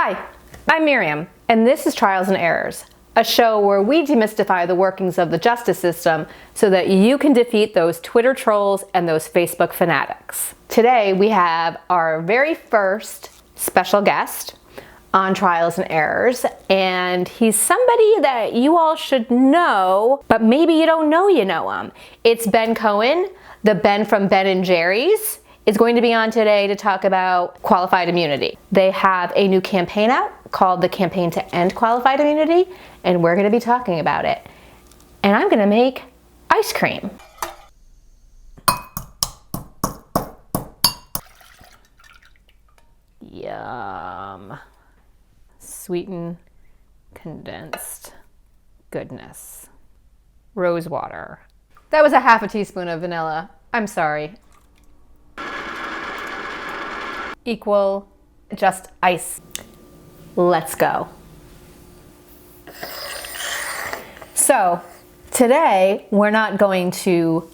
Hi, I'm Miriam, and this is Trials and Errors, a show where we demystify the workings of the justice system so that you can defeat those Twitter trolls and those Facebook fanatics. Today we have our very first special guest on Trials and Errors, and he's somebody that you all should know, but maybe you don't know you know him. It's Ben Cohen, the Ben from Ben and Jerry's, is going to be on today to talk about qualified immunity. They have a new campaign out called the Campaign to End Qualified Immunity, and we're going to be talking about it. And I'm going to make ice cream. Yum. Sweetened, condensed goodness. Rose water. That was a half a teaspoon of vanilla. I'm sorry. Equal just ice. Let's go. So today we're not going to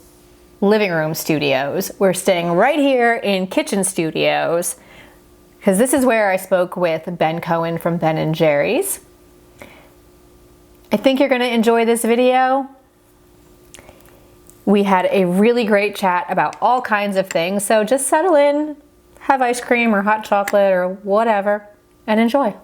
living room studios. We're staying right here in kitchen studios because this is where I spoke with Ben Cohen from Ben and Jerry's. I think you're going to enjoy this video. We had a really great chat about all kinds of things, so just settle in, have ice cream or hot chocolate or whatever, and enjoy.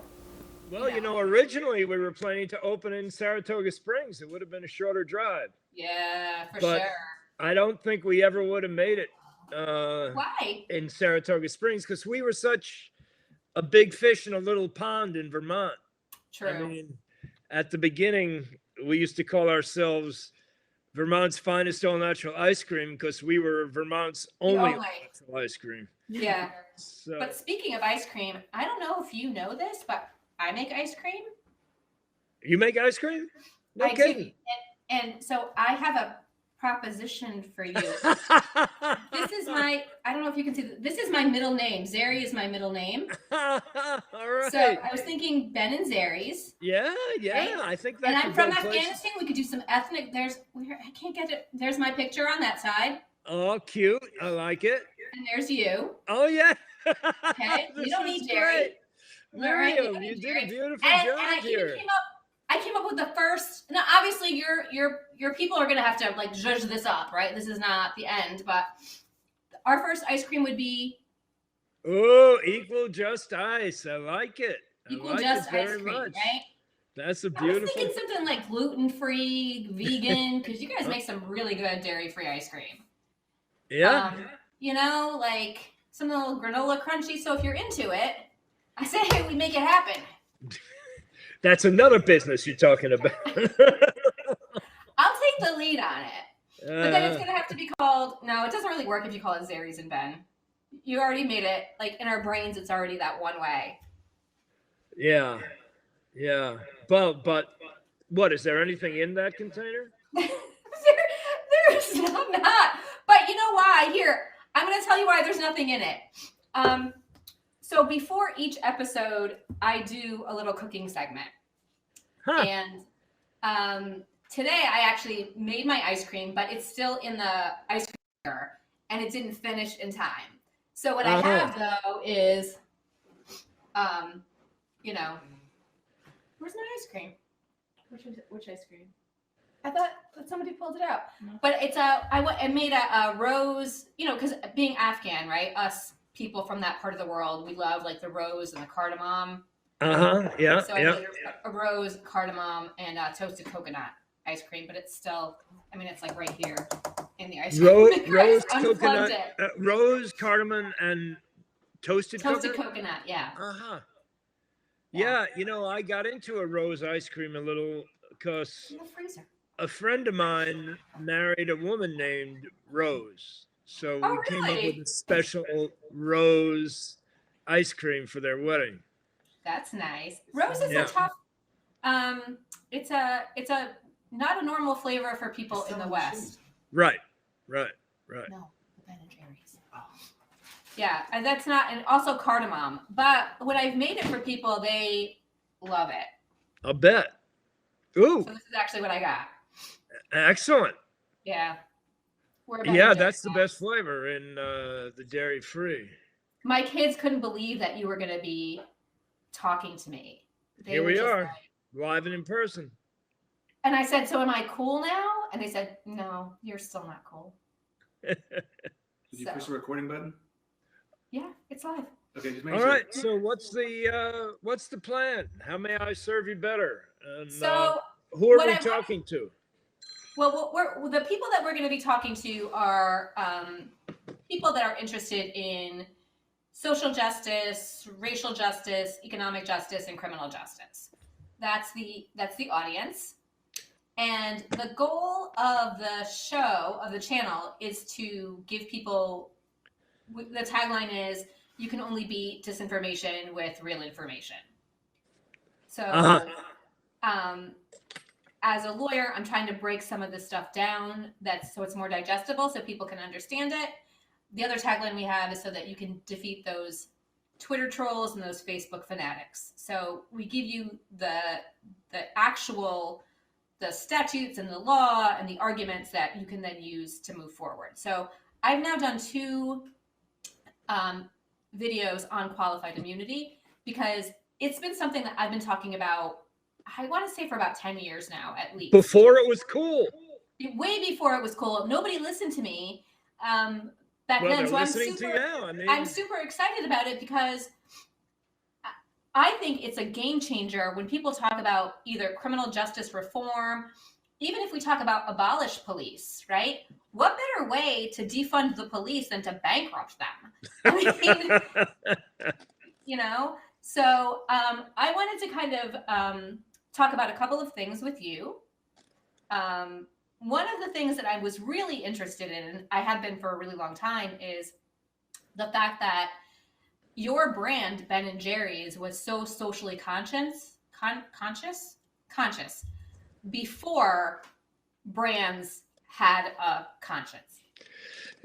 Well, you know, originally we were planning to open in Saratoga Springs. It would have been a shorter drive. Yeah, for But sure. I don't think we ever would have made it Why? in Saratoga Springs because we were such a big fish in a little pond in Vermont. True. I mean, at the beginning, we used to call ourselves Vermont's finest all-natural ice cream because we were Vermont's only all-natural ice cream. Yeah. So, But speaking of ice cream, I don't know if you know this, but I make ice cream. you make ice cream? No I kidding. do. And so I have a proposition for you. This is my, I don't know if you can see, this is my middle name. Zeri is my middle name. All right. So I was thinking Ben and Zeri's. Yeah, Right? I think And that's I'm from Afghanistan. We could do some ethnic, I can't get it. There's my picture on that side. Oh, cute. I like it. And there's you. Oh, yeah. Okay. This You don't is need Jerry. great. All right, Miriam, you did a beautiful job I here. came up with the first. Now, obviously, your people are gonna have to like judge this up, right? This is not the end, but our first ice cream would be Oh, equal just ice. I like it. equal I like just it very ice cream, much. right? That's a I was beautiful. thinking something like gluten-free, vegan, because you guys make some really good dairy-free ice cream. Yeah. You know, like some little granola crunchy. So if you're into it, I say, hey, we make it happen. That's another business you're talking about. I'll take the lead on it. But then it's going to have to be called, no, it doesn't really work if you call it Zeri's and Ben. You already made it, like in our brains, it's already that one way. Yeah. But what, is there anything in that container? There's not. But you know why? Here, I'm going to tell you why there's nothing in it. So before each episode, I do a little cooking segment. Huh. And today I actually made my ice cream, but it's still in the ice cream maker, and it didn't finish in time. So what I have though is, you know, where's my ice cream? Which ice cream? I thought that somebody pulled it out, but it's I made a rose, you know, because being Afghan, right? Us people from that part of the world, we love like the rose and the cardamom. Yeah. So I made a rose, cardamom, and toasted coconut ice cream, but it's still, I mean, it's like right here in the ice cream. Rose, coconut, rose, cardamom, and toasted coconut, yeah. Yeah, you know, I got into a rose ice cream a little because In the freezer. a friend of mine married a woman named Rose. So we came up with a special rose ice cream for their wedding. That's nice. Rose is a tough, it's a not a normal flavor for people in the West. Right. No, the Ben and Jerry's. Yeah, and that's not, and also cardamom. But when I've made it for people, they love it. I'll bet. Ooh. So this is actually what I got. Excellent. Yeah. Yeah, that's the best flavor in the dairy free. My kids couldn't believe that you were going to be talking to me. Here we are, live and in person. And I said, so am I cool now? And they said, no, you're still not cool. Did you push the recording button? Yeah, it's live. Okay, just make All sure. right. So what's the plan? How may I serve you better? And So who are we talking to? Well, the people that we're going to be talking to are people that are interested in social justice, racial justice, economic justice, and criminal justice. That's the audience. And the goal of the show, of the channel, is to give people, the tagline is, you can only beat disinformation with real information. So, as a lawyer, I'm trying to break some of this stuff down so it's more digestible so people can understand it. The other tagline we have is so that you can defeat those Twitter trolls and those Facebook fanatics. So we give you the statutes and the law and the arguments that you can then use to move forward. So I've now done 2 videos on qualified immunity because it's been something that I've been talking about, I want to say, for about 10 years now, at least. Before it was cool. Way before it was cool. Nobody listened to me back then. So I'm super excited about it because I think it's a game changer when people talk about either criminal justice reform, even if we talk about abolish police, right? What better way to defund the police than to bankrupt them? I mean, you know? So I wanted to kind of talk about a couple of things with you. One of the things that I was really interested in, and I have been for a really long time, is the fact that your brand, Ben and Jerry's, was so socially conscious before brands had a conscience.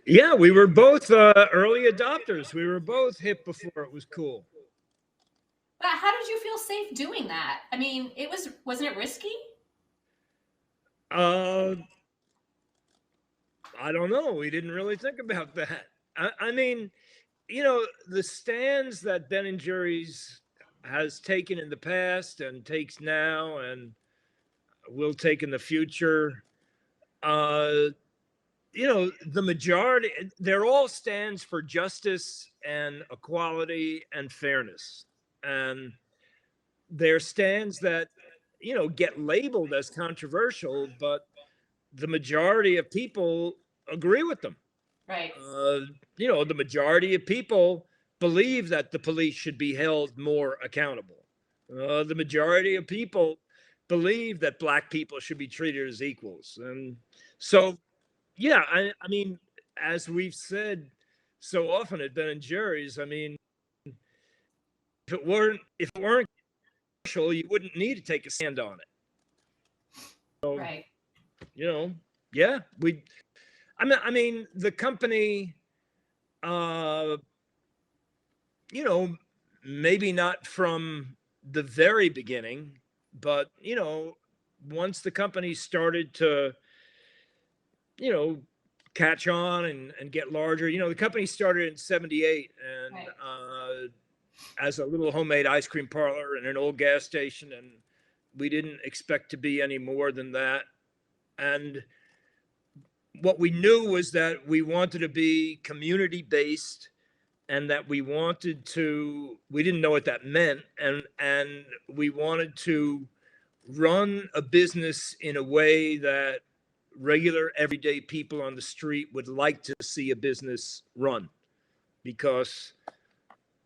Yeah, we were both early adopters. We were both hip before it was cool. But how did you feel safe doing that? I mean, wasn't it risky? I don't know. We didn't really think about that. I mean, you know, the stands that Ben and Jerry's has taken in the past and takes now and will take in the future, you know, the majority, they're all stands for justice and equality and fairness. And they're stands that, you know, get labeled as controversial, but the majority of people agree with them. Right. You know, the majority of people believe that the police should be held more accountable. The majority of people believe that Black people should be treated as equals. And so, yeah, I mean, as we've said so often at Ben and Jerry's, I mean, if it weren't controversial, you wouldn't need to take a stand on it. So, right. You know, yeah, I mean, the company, you know, maybe not from the very beginning, but, you know, once the company started to, you know, catch on and get larger, you know, the company started in 78 and right. As a little homemade ice cream parlor in an old gas station. And we didn't expect to be any more than that. And what we knew was that we wanted to be community-based and that we didn't know what that meant. And we wanted to run a business in a way that regular, everyday people on the street would like to see a business run, because,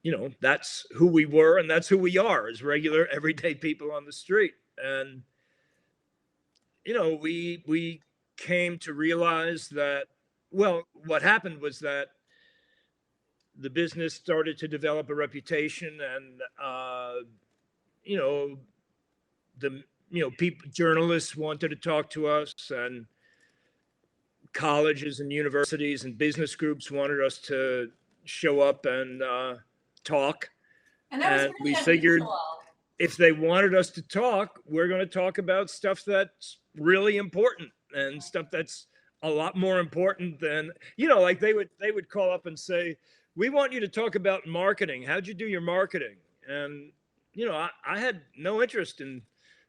you know, that's who we were and that's who we are, as regular, everyday people on the street. And, you know, we came to realize that, well, what happened was that the business started to develop a reputation, and you know, journalists wanted to talk to us, and colleges and universities and business groups wanted us to show up and talk. And we figured if they wanted us to talk, we're going to talk about stuff that's really important and stuff that's a lot more important than, you know, like they would call up and say, we want you to talk about marketing. How'd you do your marketing? And I had no interest in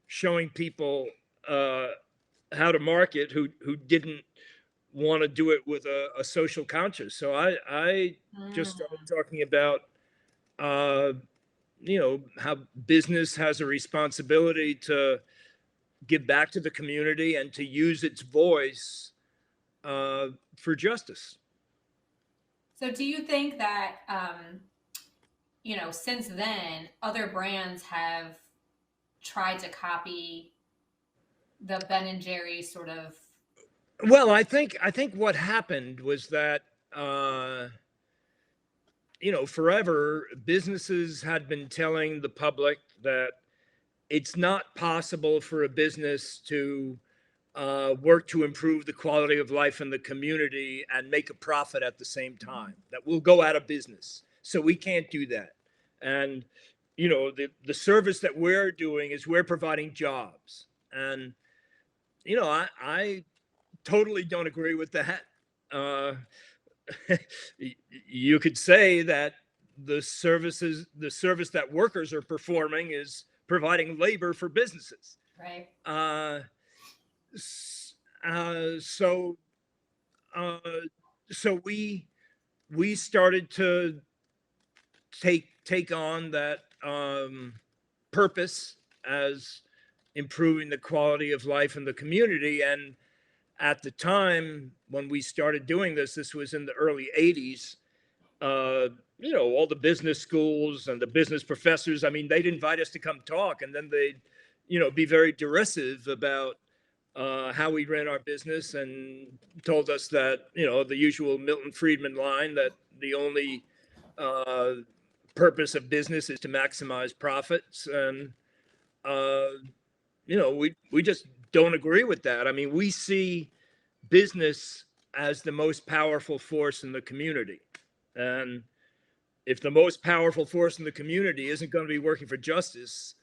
showing people how to market who didn't want to do it with a social conscience. So I just started talking about how business has a responsibility to give back to the community and to use its voice for justice. So do you think that, since then, other brands have tried to copy the Ben and Jerry sort of? Well, I think what happened was that forever businesses had been telling the public that it's not possible for a business to work to improve the quality of life in the community and make a profit at the same time. That we'll go out of business. So we can't do that. And the service that we're doing is we're providing jobs. And I totally don't agree with that. You could say that the service that workers are performing is providing labor for businesses. Right. So we started to take on that purpose as improving the quality of life in the community. And at the time when we started doing this was in the early 80s. All the business schools and the business professors, I mean, they'd invite us to come talk, and then they'd, be very derisive about how we ran our business, and told us that, the usual Milton Friedman line that the only purpose of business is to maximize profits. And, we just don't agree with that. I mean, we see business as the most powerful force in the community. And if the most powerful force in the community isn't going to be working for justice,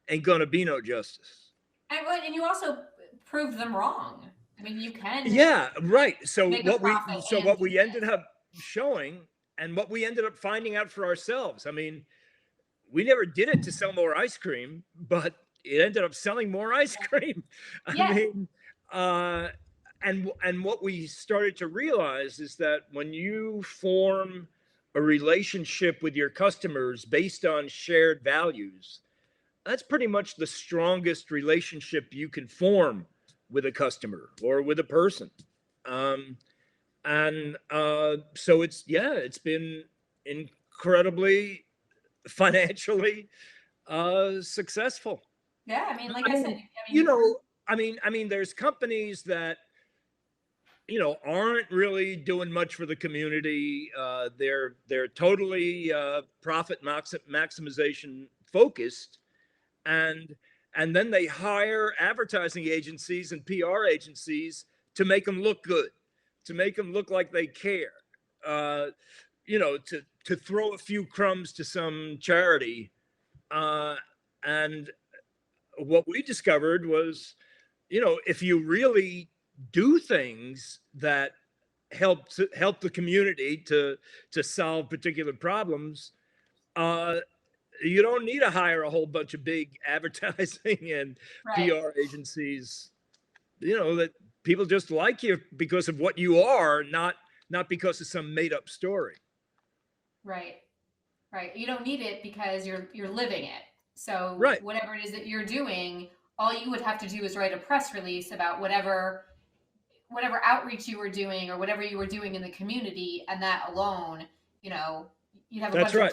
ain't going to be no justice. And you also proved them wrong. I mean, you can. Yeah, right. So what we ended up showing, and what we ended up finding out for ourselves, I mean, we never did it to sell more ice cream, but it ended up selling more ice cream. Yeah. I mean, and what we started to realize is that when you form a relationship with your customers based on shared values, that's pretty much the strongest relationship you can form with a customer or with a person. So it's been incredibly financially successful. Yeah, I mean, I mean, there's companies that aren't really doing much for the community. They're totally profit maximization focused, and then they hire advertising agencies and PR agencies to make them look good, to make them look like they care, to throw a few crumbs to some charity. And what we discovered was, if you really do things that help the community to solve particular problems, you don't need to hire a whole bunch of big advertising and PR agencies. That people just like you because of what you are, not because of some made up story. Right. You don't need it because you're living it. So whatever it is that you're doing, all you would have to do is write a press release about whatever outreach you were doing or whatever you were doing in the community, and that alone, you'd have a bunch of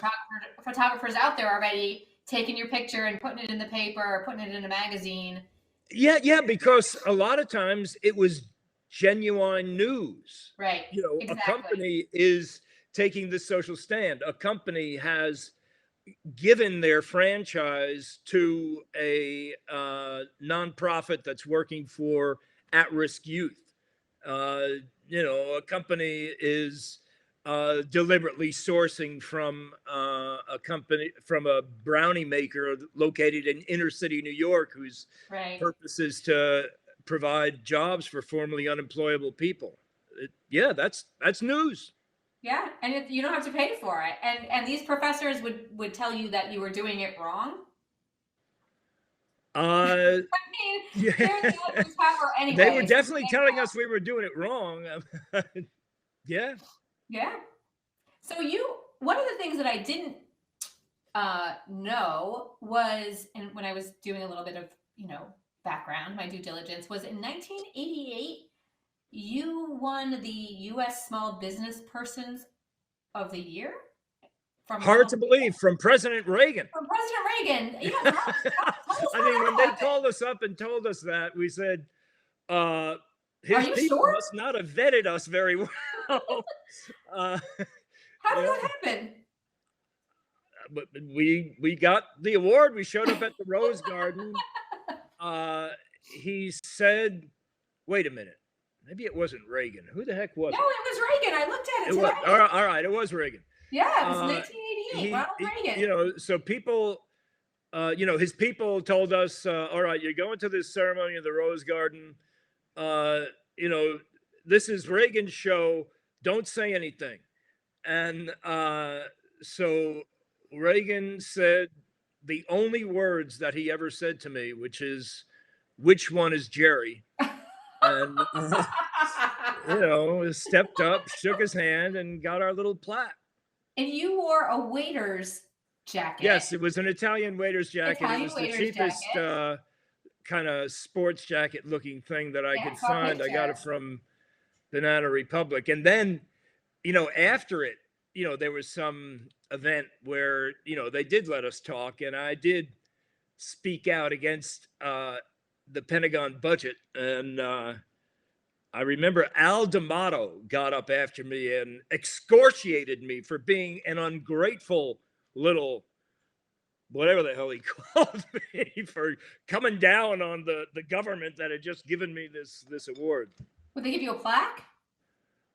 photographers out there already taking your picture and putting it in the paper or putting it in a magazine. Yeah, because a lot of times it was genuine news. Right. Exactly. A company is taking this social stand. A company has given their franchise to a nonprofit that's working for at-risk youth. A company is deliberately sourcing from a brownie maker located in inner city New York, whose purpose is to provide jobs for formerly unemployable people. That's news. Yeah, and you don't have to pay for it. And these professors would tell you that you were doing it wrong? mean, yeah. they're in the ivory tower anyway. They were definitely telling us we were doing it wrong. Yeah. Yeah. So one of the things that I didn't know was, and when I was doing a little bit of, background, my due diligence, was in 1988, you won the U.S. Small Business Persons of the Year. Hard to believe, from President Reagan. From President Reagan. Yeah. I mean, when they called us up and told us that, we said, his people must not have vetted us very well. How did that happen? But we got the award. We showed up at the Rose Garden. He said, wait a minute. Maybe it wasn't Reagan. Who the heck was it? No, it was Reagan. I looked at it today. All right. It was Reagan. Yeah, it was 1988. Ronald Reagan. So people, his people told us, all right, you're going to this ceremony in the Rose Garden. This is Reagan's show. Don't say anything. And so Reagan said the only words that he ever said to me, which is, which one is Jerry? And, stepped up, shook his hand, and got our little plaque. And you wore a waiter's jacket. Yes, it was an Italian waiter's jacket. It was the cheapest kind of sports jacket looking thing that I could find. I got it from Banana Republic. And then, after it, there was some event where, they did let us talk, and I did speak out against the Pentagon budget. And I remember Al D'Amato got up after me and excoriated me for being an ungrateful little, whatever the hell he called me, for coming down on the government that had just given me this award. Would they give you a plaque?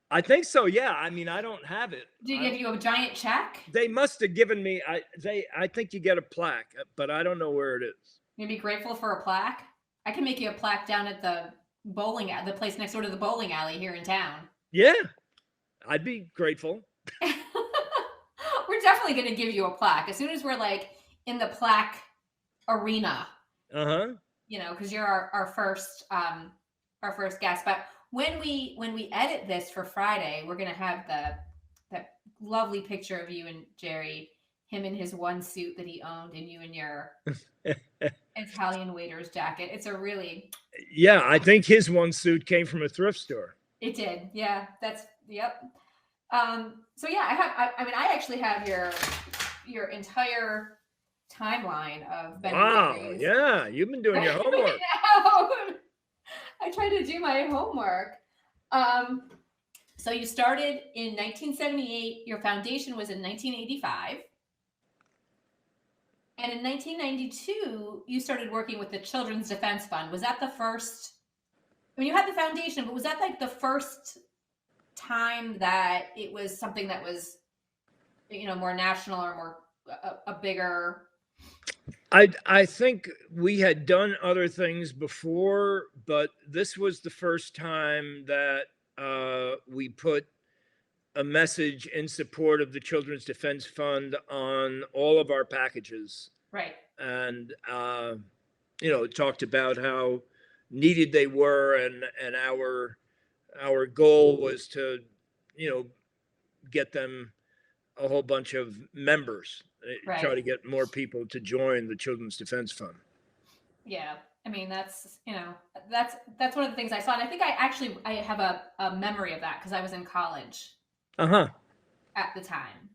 I think so. Yeah. I mean, I don't have it. Did they give you a giant check? They must have given me. I think you get a plaque, but I don't know where it is. You'd be grateful for a plaque. I can make you a plaque down at the place next door to the bowling alley here in town. Yeah, I'd be grateful. We're definitely going to give you a plaque as soon as we're like in the plaque arena. Because you're our first guest. But when we edit this for Friday, we're going to have that lovely picture of you and Jerry, him in his one suit that he owned, and you in your Italian waiter's jacket. It's a really... Yeah, I think his one suit came from a thrift store. It did. Yeah, yep. So yeah, I actually have your entire timeline of Ben. Wow, yeah, you've been doing your homework. I try to do my homework. So you started in 1978. Your foundation was in 1985. And in 1992, you started working with the Children's Defense Fund. Was that the first? I mean, you had the foundation, but was that like the first time that it was something that was, more national or more a bigger? I think we had done other things before, but this was the first time that we put a message in support of the Children's Defense Fund on all of our packages. Right. And, talked about how needed they were, and our goal was to, get them a whole bunch of members, right. Try to get more people to join the Children's Defense Fund. Yeah. I mean, that's one of the things I saw. And I think I have a memory of that because I was in college. At the time.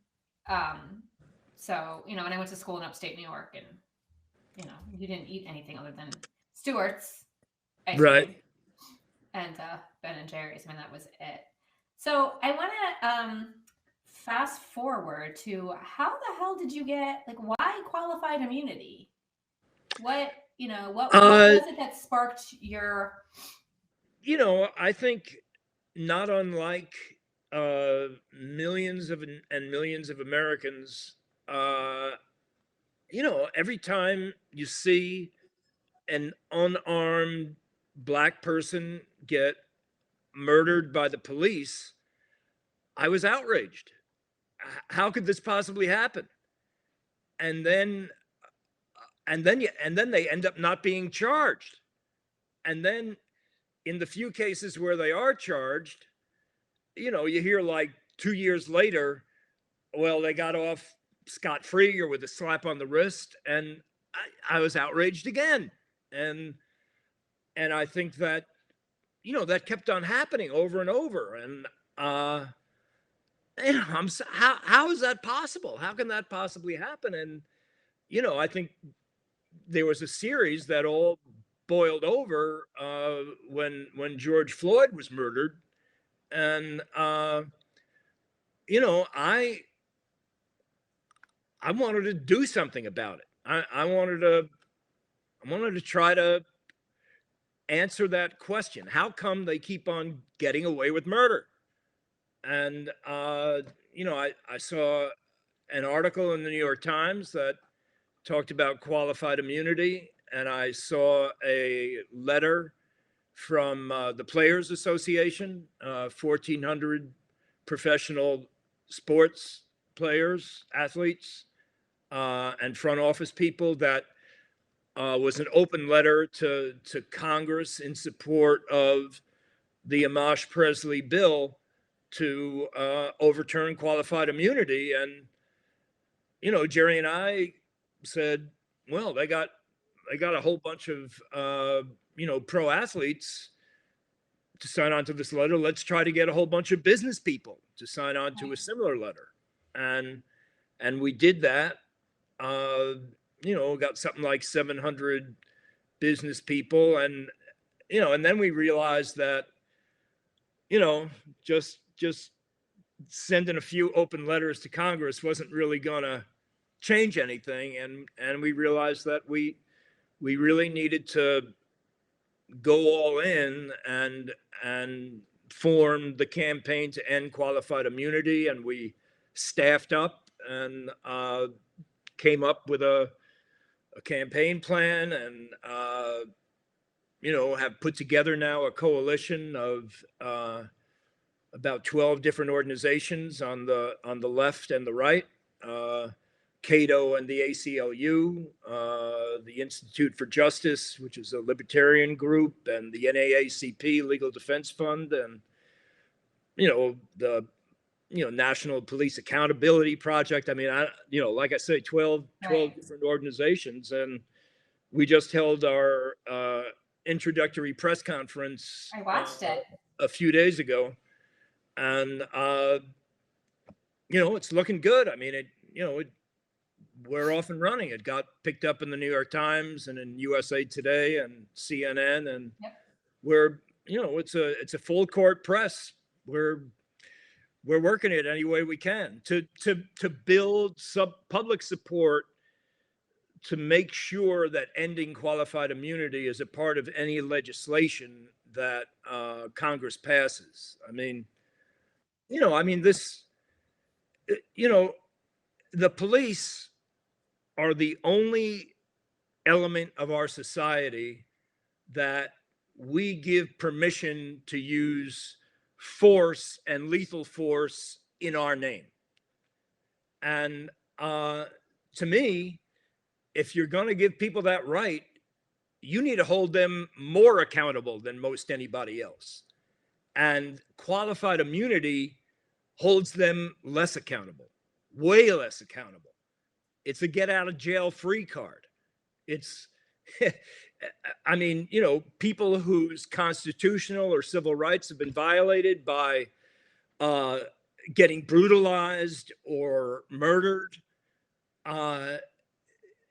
So, and I went to school in upstate New York, and, you didn't eat anything other than Stewart's ice cream. Right. And Ben and Jerry's. I mean, that was it. So I want to fast forward to how the hell did you get, why qualified immunity? What was it that sparked your... I think not unlike millions and millions of Americans, every time you see an unarmed Black person get murdered by the police, I was outraged. How could this possibly happen? And then and then they end up not being charged. And then in the few cases where they are charged, you hear like 2 years later, well, they got off scot-free or with a slap on the wrist, and I was outraged again. And I think that that kept on happening over and over. And how is that possible? How can that possibly happen? And I think there was a series that all boiled over when George Floyd was murdered, and I wanted to do something about it. I wanted to try to answer that question. How come they keep on getting away with murder? And I saw an article in the New York Times that talked about qualified immunity, and I saw a letter from the Players Association, 1,400 professional sports players, athletes, and front office people, that was an open letter to Congress in support of the Amash Presley bill to overturn qualified immunity. And Jerry and I said, well, they got a whole bunch of pro athletes to sign on to this letter. Let's try to get a whole bunch of business people to sign on to a similar letter. And we did that. Got something like 700 business people, and then we realized that just sending a few open letters to Congress wasn't really gonna change anything, and we realized that we really needed to go all in and form the campaign to end qualified immunity. And we staffed up and came up with a campaign plan, and have put together now a coalition of about 12 different organizations on the left and the right. Cato and the ACLU, the Institute for Justice, which is a libertarian group, and the NAACP Legal Defense Fund, and the National Police Accountability Project. I mean, like I say, 12 different organizations. And we just held our introductory press conference. I watched it a few days ago, and it's looking good. I mean, we're off and running. It got picked up in the New York Times and in USA Today and CNN, and we're it's a full court press. We're working it any way we can to build public support to make sure that ending qualified immunity is a part of any legislation that Congress passes. I mean, the police are the only element of our society that we give permission to use force and lethal force in our name. And to me, if you're going to give people that right, you need to hold them more accountable than most anybody else. And qualified immunity holds them less accountable, way less accountable. It's a get out of jail free card. It's, I mean, people whose constitutional or civil rights have been violated by getting brutalized or murdered,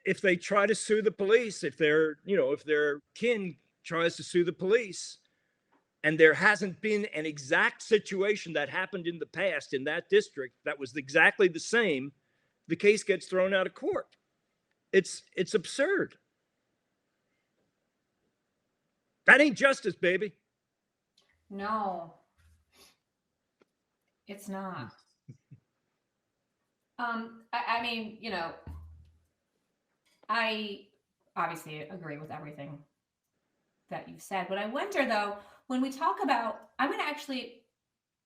if they try to sue the police, if their kin tries to sue the police, and there hasn't been an exact situation that happened in the past in that district that was exactly the same, the case gets thrown out of court. It's absurd. That ain't justice, baby. No, it's not. I mean, I obviously agree with everything that you've said, but I wonder though, when we talk about, I'm going to actually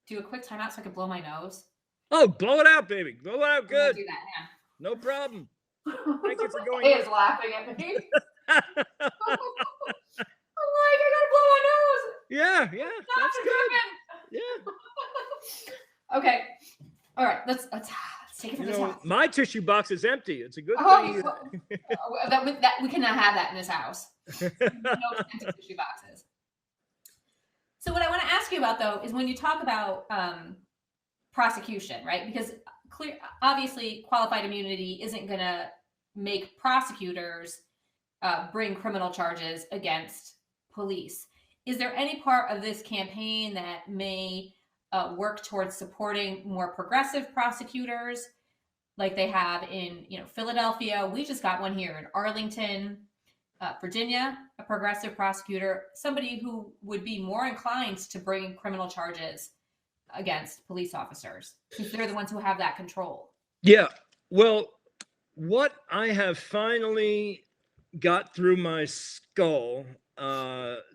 do a quick timeout so I can blow my nose. Oh, blow it out, baby. Blow it out good. Do that, yeah. No problem. Thank you for going. He is laughing at me. I'm like, I gotta blow my nose. Yeah, that's good. Yeah. Okay. All right. Let's take it from this house. My tissue box is empty. It's a good thing. That we cannot have that in this house. No empty tissue boxes. So what I want to ask you about, though, is when you talk about prosecution, right? Because obviously, qualified immunity isn't going to make prosecutors bring criminal charges against police. Is there any part of this campaign that may work towards supporting more progressive prosecutors, like they have in Philadelphia? We just got one here in Arlington, Virginia, a progressive prosecutor, somebody who would be more inclined to bring criminal charges against police officers, because they're the ones who have that control. Yeah. Well, what I have finally got through my skull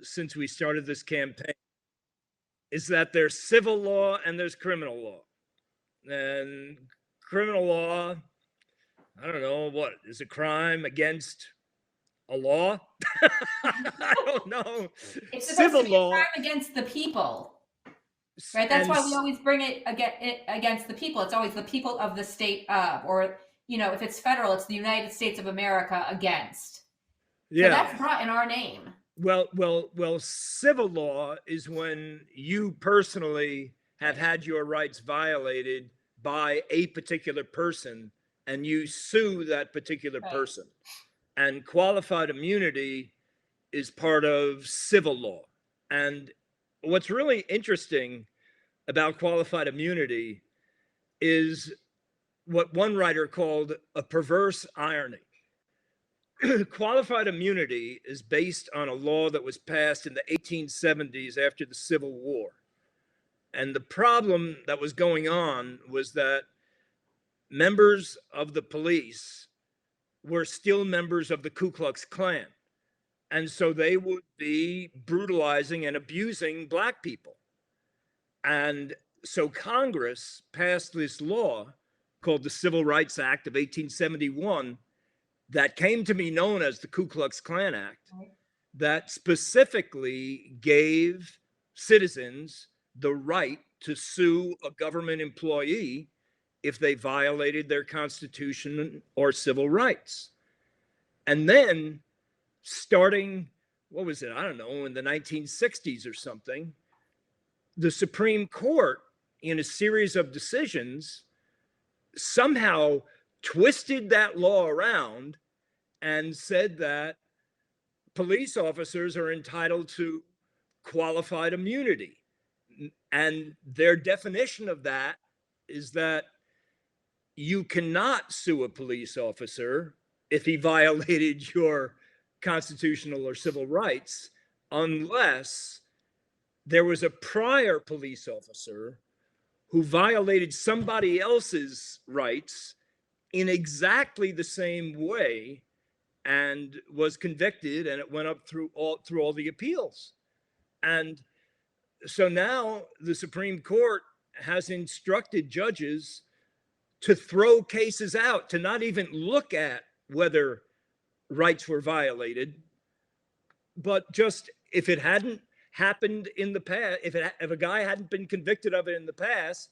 since we started this campaign is that there's civil law and there's criminal law. And criminal law, I don't know, what is a crime against a law? I don't know. It's civil law, crime against the people, right? That's why we always bring it against the people. It's always the people of the state of, or if it's federal, it's the United States of America against. Yeah, so that's brought in our name. Well, civil law is when you personally have had your rights violated by a particular person and you sue that particular person. And qualified immunity is part of civil law. And what's really interesting about qualified immunity is what one writer called a perverse irony. Qualified immunity is based on a law that was passed in the 1870s after the Civil War. And the problem that was going on was that members of the police were still members of the Ku Klux Klan. And so they would be brutalizing and abusing Black people. And so Congress passed this law called the Civil Rights Act of 1871 that came to be known as the Ku Klux Klan Act, that specifically gave citizens the right to sue a government employee if they violated their constitution or civil rights. And then starting, what was it? I don't know, in the 1960s or something, the Supreme Court, in a series of decisions, somehow twisted that law around and said that police officers are entitled to qualified immunity. And their definition of that is that you cannot sue a police officer if he violated your constitutional or civil rights unless there was a prior police officer who violated somebody else's rights in exactly the same way and was convicted, and it went up through all the appeals. And so now the Supreme Court has instructed judges to throw cases out, to not even look at whether rights were violated, but just if it hadn't happened in the past, if a guy hadn't been convicted of it in the past,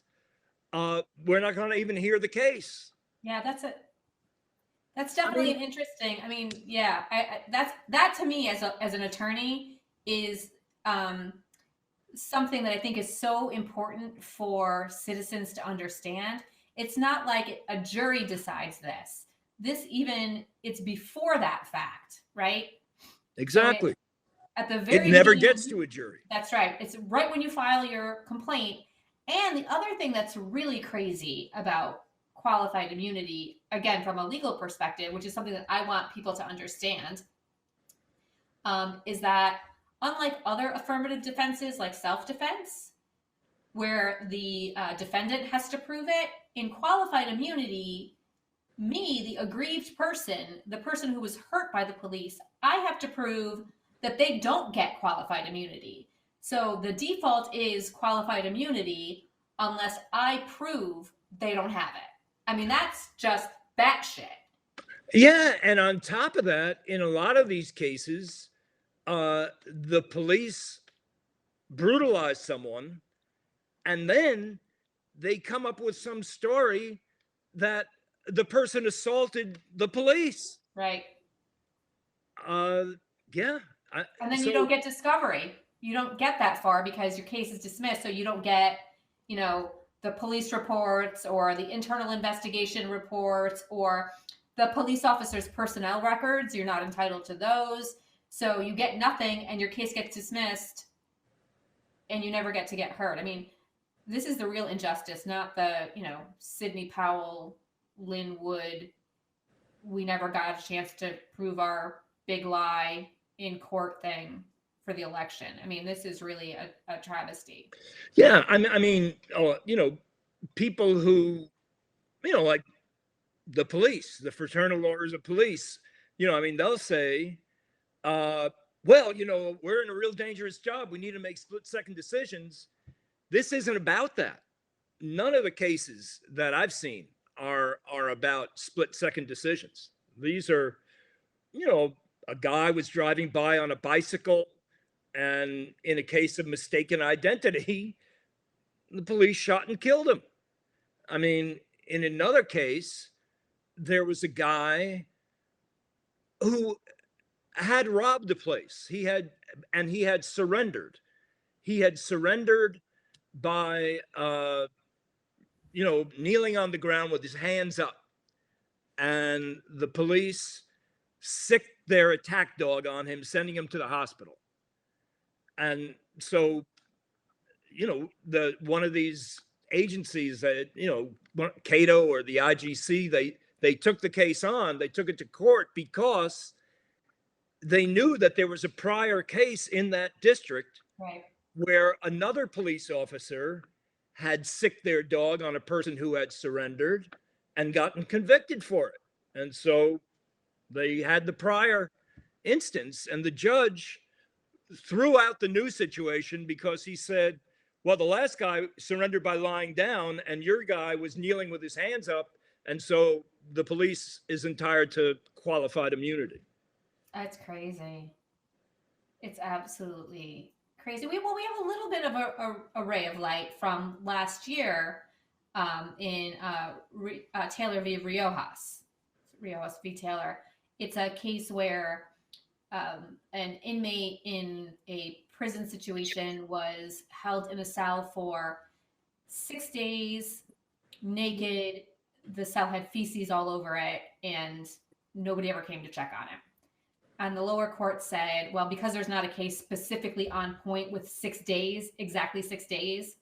we're not going to even hear the case. Yeah, that's definitely interesting. I mean, yeah, that to me as an attorney is something that I think is so important for citizens to understand. It's not like a jury decides this. It's before that fact, right? Exactly. At the very it never beginning, gets to a jury. That's right. It's right when you file your complaint. And the other thing that's really crazy about qualified immunity, again, from a legal perspective, which is something that I want people to understand, is that unlike other affirmative defenses like self-defense, where the defendant has to prove it, in qualified immunity, me, the aggrieved person, the person who was hurt by the police, I have to prove that they don't get qualified immunity. So the default is qualified immunity unless I prove they don't have it. I mean, that's just batshit. Yeah, and on top of that, in a lot of these cases, the police brutalize someone, and then they come up with some story that the person assaulted the police. Right. Uh, yeah. And then you So don't get discovery. You don't get that far because your case is dismissed. So you don't get, you know, the police reports or the internal investigation reports or the police officer's personnel records. You're not entitled to those. So you get nothing and your case gets dismissed and you never get to get heard. I mean, this is the real injustice, not the, you know, Sidney Powell, Lynn Wood. We never got a chance to prove our big lie in court thing for the election. I mean, this is really a travesty. yeah, I mean, you know, people who, you know, like the police, the fraternal orders of police, you know, I mean, they'll say, well, you know, we're in a real dangerous job. We need to make split-second decisions. This isn't about that. None of the cases that I've seen are about split-second decisions. These are, you know, a guy was driving by on a bicycle, and in a case of mistaken identity, the police shot and killed him. I mean, in another case, there was a guy who had robbed the place. He had surrendered. He had surrendered by, you know, kneeling on the ground with his hands up. And the police sicked their attack dog on him, sending him to the hospital. And so, you know, one of these agencies that, you know, Cato or the IGC, they took the case on, they took it to court because they knew that there was a prior case in that district Right. where another police officer had sicked their dog on a person who had surrendered and gotten convicted for it. And so they had the prior instance, and the judge threw out the new situation because he said, well, the last guy surrendered by lying down and your guy was kneeling with his hands up. And so the police is entitled to qualified immunity. That's crazy. It's absolutely crazy. We have a little bit of a ray of light from last year in Taylor v. Riojas v. Taylor. It's a case where an inmate in a prison situation was held in a cell for 6 days, naked. The cell had feces all over it, and nobody ever came to check on him. And the lower court said, well, because there's not a case specifically on point with 6 days, exactly 6 days,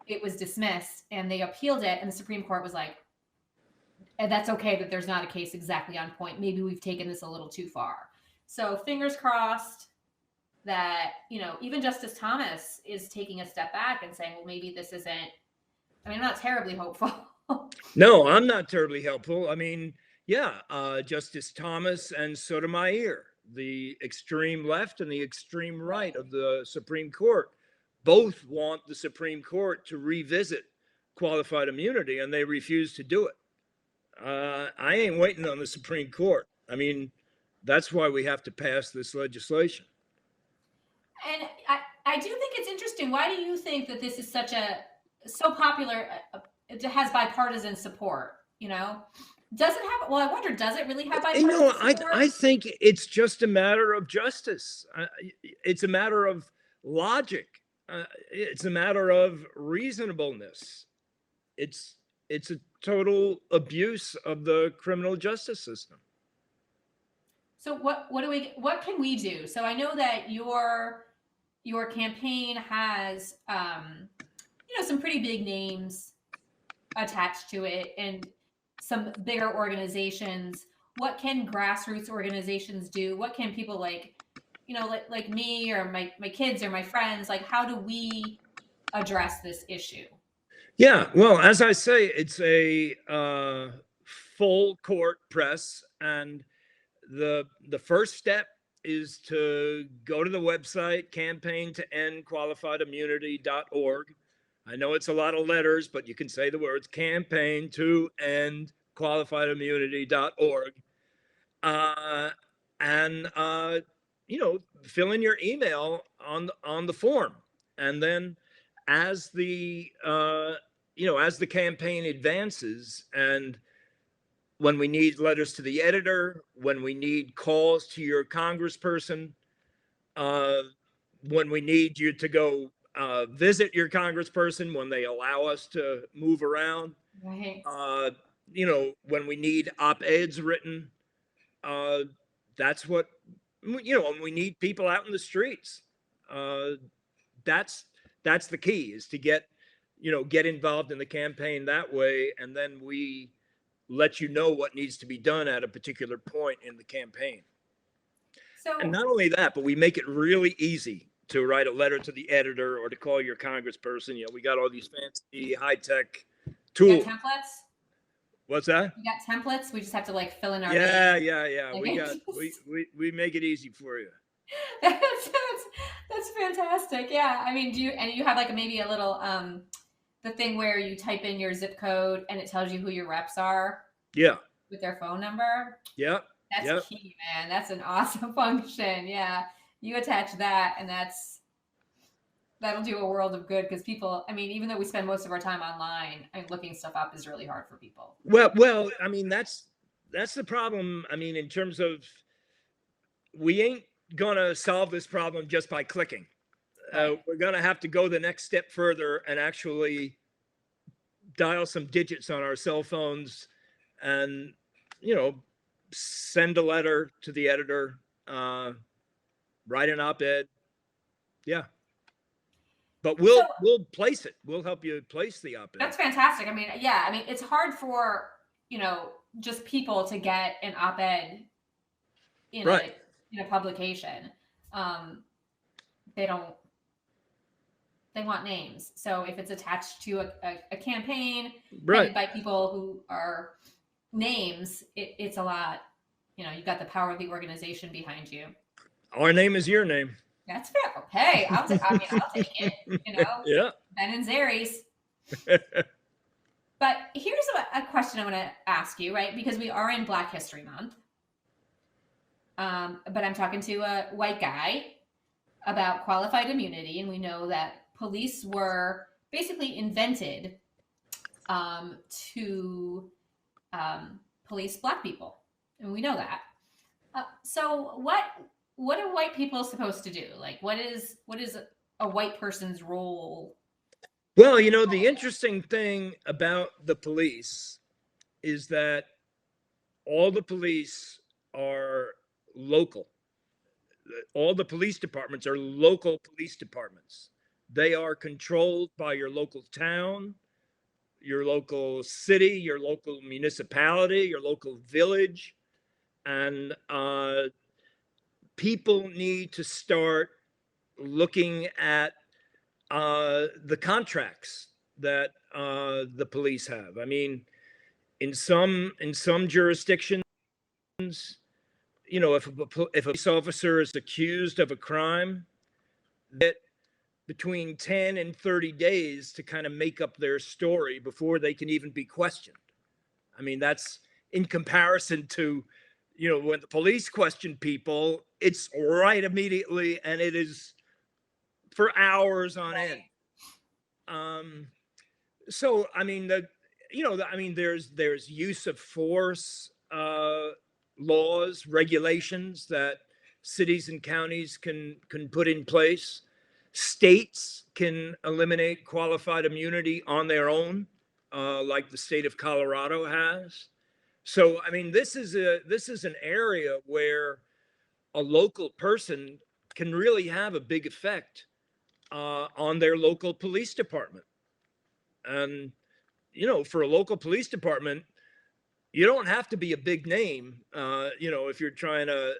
it was dismissed. And they appealed it, and the Supreme Court was like, and that's okay that there's not a case exactly on point. Maybe we've taken this a little too far. So fingers crossed that, you know, even Justice Thomas is taking a step back and saying, well, maybe this isn't, I mean, I'm not terribly hopeful. No, I'm not terribly helpful. I mean, yeah, Justice Thomas and Sotomayor, the extreme left and the extreme right of the Supreme Court, both want the Supreme Court to revisit qualified immunity, and they refuse to do it. I ain't waiting on the Supreme Court. I mean, that's why we have to pass this legislation. And I do think it's interesting. Why do you think that this is so popular? It has bipartisan support, you know? Does it have, well, I wonder, does it really have bipartisan support? I think it's just a matter of justice. It's a matter of logic. It's a matter of reasonableness. It's a total abuse of the criminal justice system. So what can we do? So I know that your campaign has, you know, some pretty big names attached to it and some bigger organizations. What can grassroots organizations do? What can people like, you know, like me or my kids or my friends, like, how do we address this issue? Yeah, well, as I say, it's a full court press, and the first step is to go to the website campaigntoendqualifiedimmunity.org. I know it's a lot of letters, but you can say the words campaign to end qualifiedimmunity.org, and fill in your email on the form, and then as the as the campaign advances, and when we need letters to the editor, when we need calls to your congressperson, when we need you to go visit your congressperson, when they allow us to move around, Right. when we need op-eds written, that's what, when we need people out in the streets. That's the key, is to get involved in the campaign that way, and then we let you know what needs to be done at a particular point in the campaign. So, and not only that, but we make it really easy to write a letter to the editor or to call your congressperson. We got all these fancy high-tech you tools. got templates? What's that? You got templates? We just have to like fill in our Yeah. Like, We make it easy for you. That's fantastic. Yeah. I mean, you have like maybe a little the thing where you type in your zip code and it tells you who your reps are? Yeah. With their phone number? Yeah. That's key, man. That's an awesome function. Yeah. You attach that, and that'll do a world of good, because people, I mean, even though we spend most of our time online, looking stuff up is really hard for people. Well, I mean, that's the problem. I mean, in terms of, we ain't gonna solve this problem just by clicking. Right. We're gonna have to go the next step further and actually dial some digits on our cell phones, and send a letter to the editor, write an op-ed. Yeah. But we'll place it. We'll help you place the op-ed. That's fantastic. I mean, yeah. I mean, it's hard for just people to get an op-ed in a publication. They want names. So if it's attached to a campaign headed by people who are names, it's a lot. You've got the power of the organization behind you. Our name is your name. That's fair. Okay, I'll take it. Yeah. Ben and Jerry's. But here's a question I want to ask you, right? Because we are in Black History Month. But I'm talking to a white guy about qualified immunity, and we know that police were basically invented to police Black people, and we know that. So what are white people supposed to do? Like, what is a white person's role? Well, the interesting thing about the police is that all the police are local. All the police departments are local police departments. They are controlled by your local town, your local city, your local municipality, your local village. And people need to start looking at the contracts that the police have. I mean, in some jurisdictions, if a police officer is accused of a crime, that between 10 and 30 days to kind of make up their story before they can even be questioned. I mean, that's in comparison to, when the police question people, it's right immediately, and it is for hours on end. So, I mean, there's use of force laws, regulations that cities and counties can put in place. States can eliminate qualified immunity on their own, like the state of Colorado has. So, I mean, this is an area where a local person can really have a big effect on their local police department. And, for a local police department, you don't have to be a big name, if you're trying to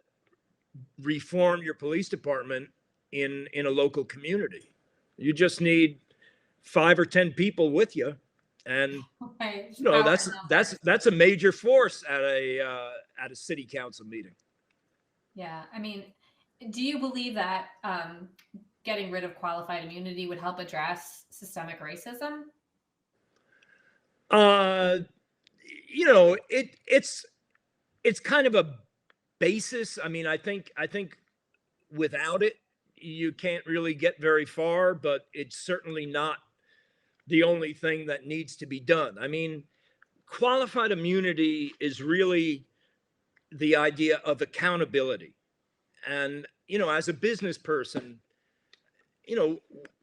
reform your police department in a local community. You just need 5 or 10 people with you, and that's a major force at a city council meeting. Yeah, I mean, do you believe that getting rid of qualified immunity would help address systemic racism? it's kind of a basis. I mean, I think without it, you can't really get very far, but it's certainly not the only thing that needs to be done. I mean, qualified immunity is really the idea of accountability. And, as a business person,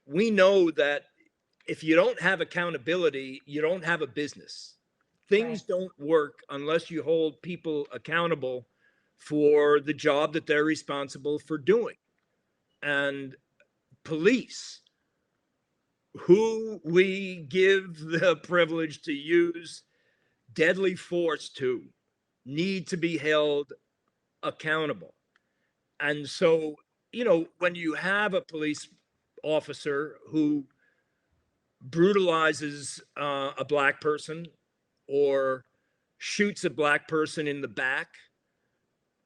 we know that if you don't have accountability, you don't have a business. Things don't work unless you hold people accountable for the job that they're responsible for doing. And police, who we give the privilege to use deadly force to, need to be held accountable. And so, when you have a police officer who brutalizes a black person or shoots a black person in the back,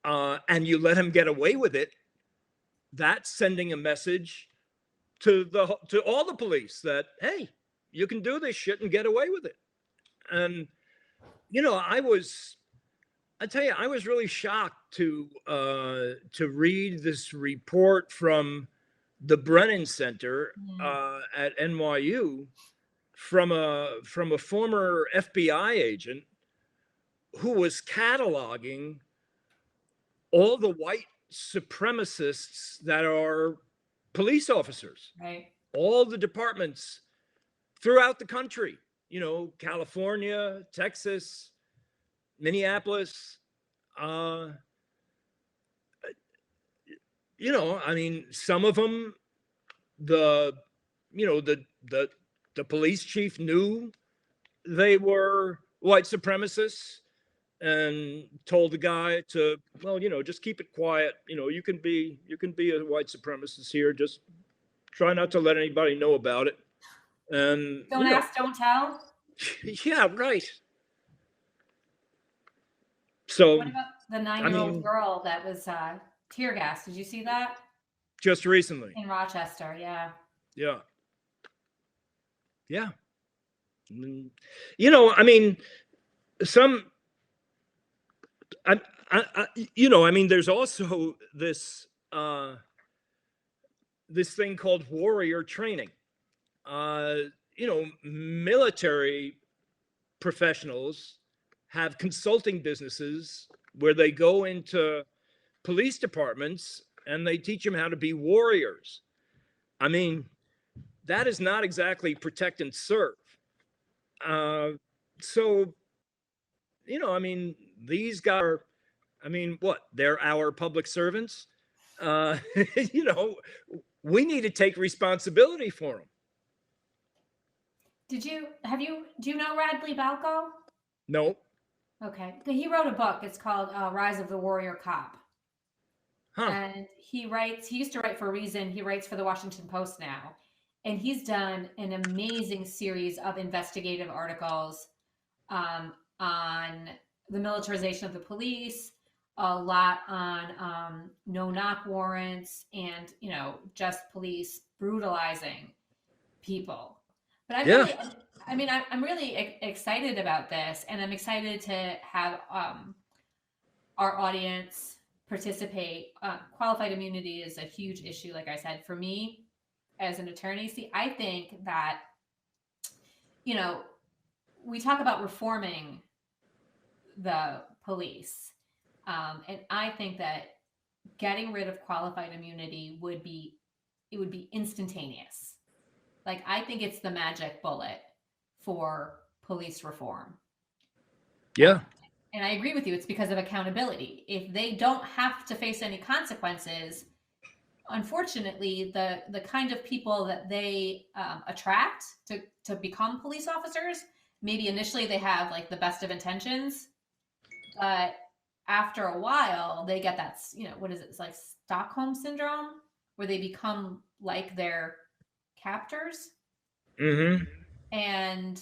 and you let him get away with it, that's sending a message to all the police that, hey, you can do this shit and get away with it. And I tell you, I was really shocked to read this report from the Brennan Center at NYU from a former FBI agent who was cataloging all the white supremacists that are police officers, right? All the departments throughout the country, California, Texas, Minneapolis. I mean, some of them, the police chief knew they were white supremacists and told the guy to, just keep it quiet. You can be a white supremacist here. Just try not to let anybody know about it. And don't ask, don't tell. Yeah, right. So what about the 9-year-old girl that was tear gas? Did you see that? Just recently. In Rochester, yeah. Yeah. Yeah. I mean, there's also this thing called warrior training. Military professionals have consulting businesses where they go into police departments and they teach them how to be warriors. I mean, that is not exactly protect and serve. So, these guys are, they're our public servants. We need to take responsibility for them. Do you know Radley Balco? No. Okay. He wrote a book. It's called Rise of the Warrior Cop. Huh. And he used to write for Reason. He writes for the Washington Post now. And he's done an amazing series of investigative articles on the militarization of the police, a lot on no-knock warrants and, just police brutalizing people. But I'm really excited about this, and I'm excited to have our audience participate. Qualified immunity is a huge issue, like I said, for me as an attorney. See, I think that, we talk about reforming the police, and I think that getting rid of qualified immunity would be instantaneous. Like, I think it's the magic bullet for police reform. Yeah. And I agree with you. It's because of accountability. If they don't have to face any consequences, unfortunately, the kind of people that they attract to become police officers, maybe initially they have like the best of intentions, but after a while they get that, what is it? It's like Stockholm syndrome, where they become like their captors. Mm-hmm. And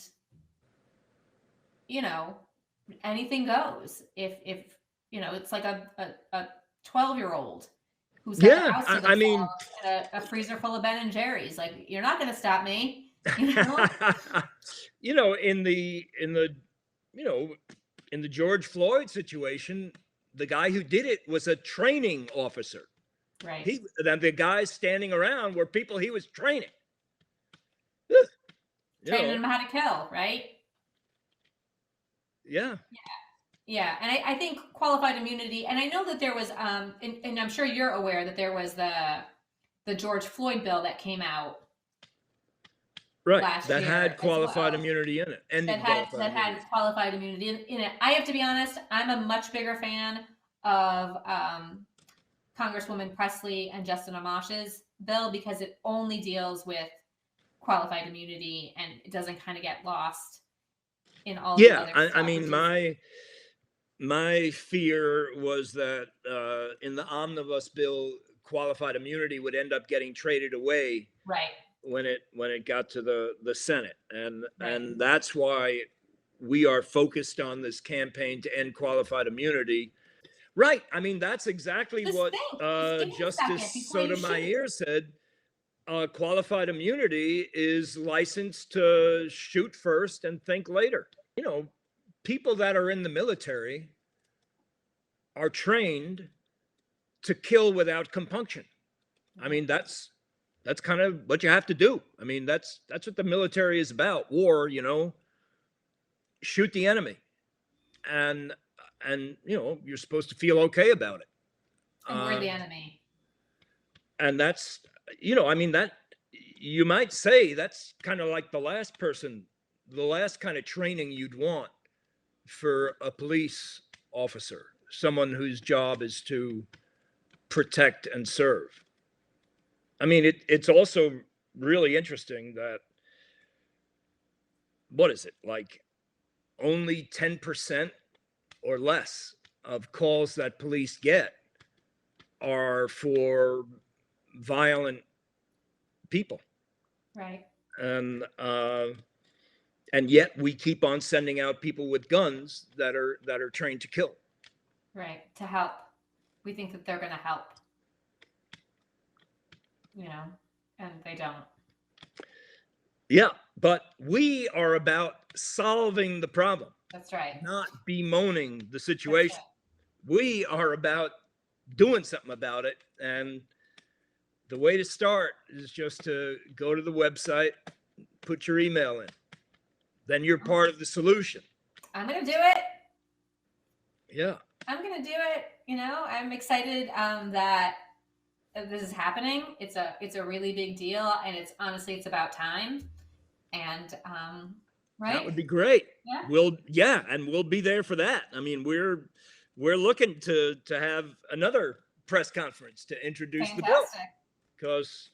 anything goes. If it's like a 12-year-old who's got a house to and a freezer full of Ben and Jerry's, like, you're not going to stop me. In the in the George Floyd situation, the guy who did it was a training officer. Right. The guys standing around were people he was training. Training them how to kill, right? Yeah. Yeah, and I think qualified immunity, and I know that there was, and I'm sure you're aware that there was the George Floyd bill that came out, right, last that year had as qualified well. immunity in it, that had qualified immunity in it. I have to be honest, I'm a much bigger fan of Congresswoman Presley and Justin Amash's bill because it only deals with qualified immunity and it doesn't kind of get lost in all the other stuff. I mean, my fear was that in the omnibus bill, qualified immunity would end up getting traded away, right, when it got to the Senate, and right. and that's why we are focused on this campaign to end qualified immunity. Right. I mean, that's exactly what Justice Sotomayor said. Qualified immunity is licensed to shoot first and think later. You know, people that are in the military are trained to kill without compunction. I mean, that's kind of what you have to do. I mean, that's what the military is about. War, you know, shoot the enemy. And you know, you're supposed to feel okay about it. And we're the enemy. And that's, you know, I mean, that you might say that's kind of like the last kind of training you'd want for a police officer, someone whose job is to protect and serve. I mean, it's also really interesting that, what is it, like only 10% or less of calls that police get are for violent people. Right. And yet we keep on sending out people with guns that are trained to kill. Right. To help. We think that they're going to help. You know, and they don't. Yeah, but we are about solving the problem. That's right. Not bemoaning the situation. We are about doing something about it. And the way to start is just to go to the website, put your email in. Then you're part of the solution. I'm going to do it. Yeah. I'm going to do it. You know, I'm excited that this is happening. It's a really big deal. And it's honestly, it's about time. And, right. That would be great. Yeah. And we'll be there for that. I mean, we're looking to have another press conference to introduce the bill, because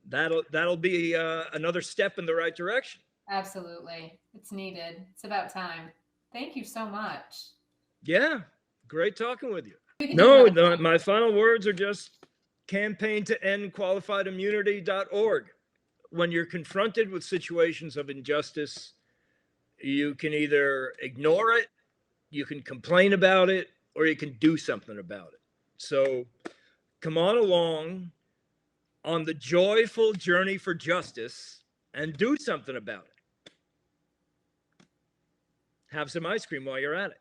that'll be another step in the right direction. Absolutely. It's needed. It's about time. Thank you so much. Yeah. Great talking with you. No, my final words are just campaign to end qualified immunity.org. When you're confronted with situations of injustice, you can either ignore it, you can complain about it, or you can do something about it. So come on along on the joyful journey for justice and do something about it. Have some ice cream while you're at it.